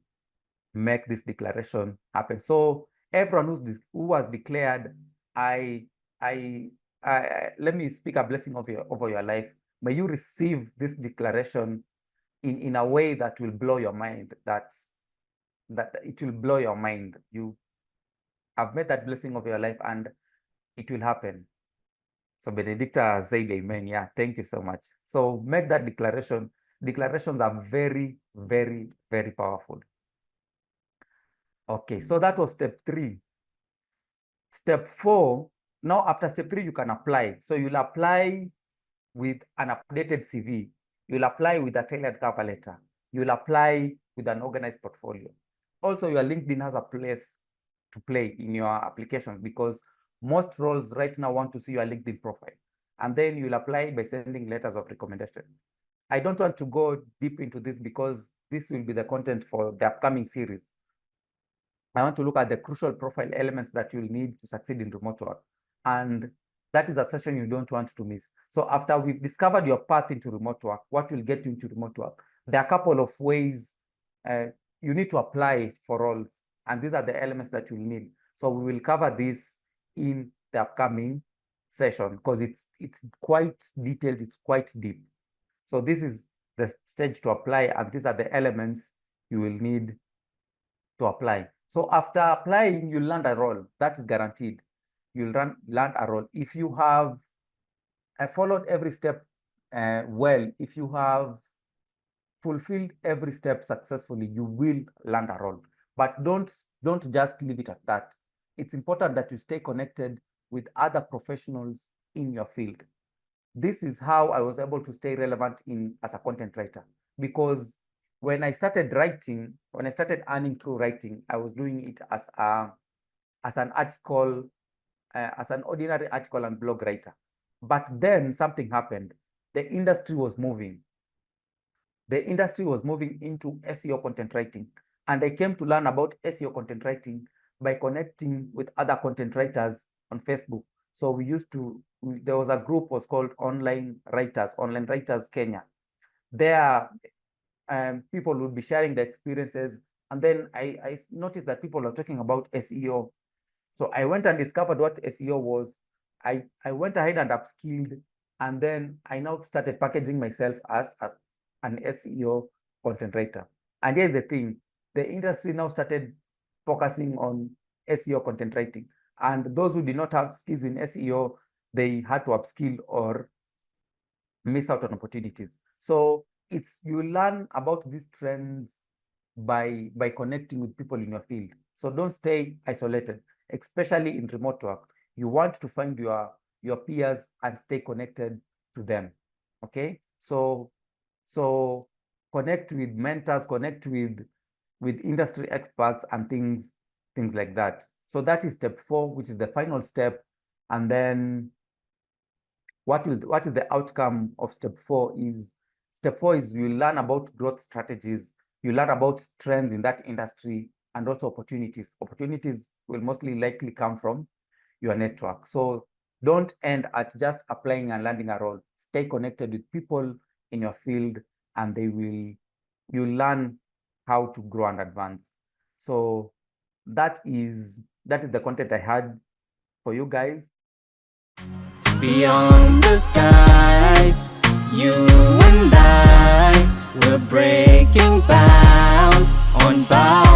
make this declaration happen. So everyone who has declared, I let me speak a blessing over your life. May you receive this declaration in a way that will blow your mind, that it will blow your mind. You have made that blessing of your life, and it will happen. So Benedicta said amen. Yeah, thank you so much. So make that declaration. Declarations are very, very, very powerful. Okay, so that was step 3. Step 4, now after step 3, you can apply. So you'll apply with an updated CV. You'll apply with a tailored cover letter. You'll apply with an organized portfolio. Also, your LinkedIn has a place to play in your applications, because most roles right now want to see your LinkedIn profile. And then you'll apply by sending letters of recommendation. I don't want to go deep into this, because this will be the content for the upcoming series. I want to look at the crucial profile elements that you'll need to succeed in remote work. And that is a session you don't want to miss. So after we've discovered your path into remote work, what will get you into remote work, there are a couple of ways you need to apply for roles. And these are the elements that you'll need. So we will cover this in the upcoming session, because it's quite detailed, it's quite deep. So this is the stage to apply, and these are the elements you will need to apply. So after applying, you'll land a role. That is guaranteed. You'll land a role. If you have followed every step well, if you have fulfilled every step successfully, you will land a role. But don't just leave it at that. It's important that you stay connected with other professionals in your field. this is how I was able to stay relevant as a content writer, because when I started earning through writing, I was doing it as an article, as an ordinary article and blog writer. But then something happened. The industry was moving. The industry was moving into SEO content writing. And I came to learn about SEO content writing by connecting with other content writers on Facebook. So there was a group was called Online Writers Kenya. There, people would be sharing their experiences. And then I noticed that people are talking about SEO. So I went and discovered what SEO was. I went ahead and upskilled, and then I now started packaging myself as an SEO content writer. And here's the thing, the industry now started focusing on SEO content writing. And those who did not have skills in SEO, they had to upskill or miss out on opportunities. So you learn about these trends by connecting with people in your field. So don't stay isolated, especially in remote work. You want to find your peers and stay connected to them. Okay, so connect with mentors, connect with industry experts and things like that. So that is step 4, which is the final step. And then what is the outcome of step 4 is you learn about growth strategies, you learn about trends in that industry, and also opportunities. Opportunities will mostly likely come from your network. So don't end at just applying and landing a role. Stay connected with people in your field, and you learn how to grow and advance. So that is the content I had for you guys. Beyond the skies, you and I, we're breaking bounds on Baobab.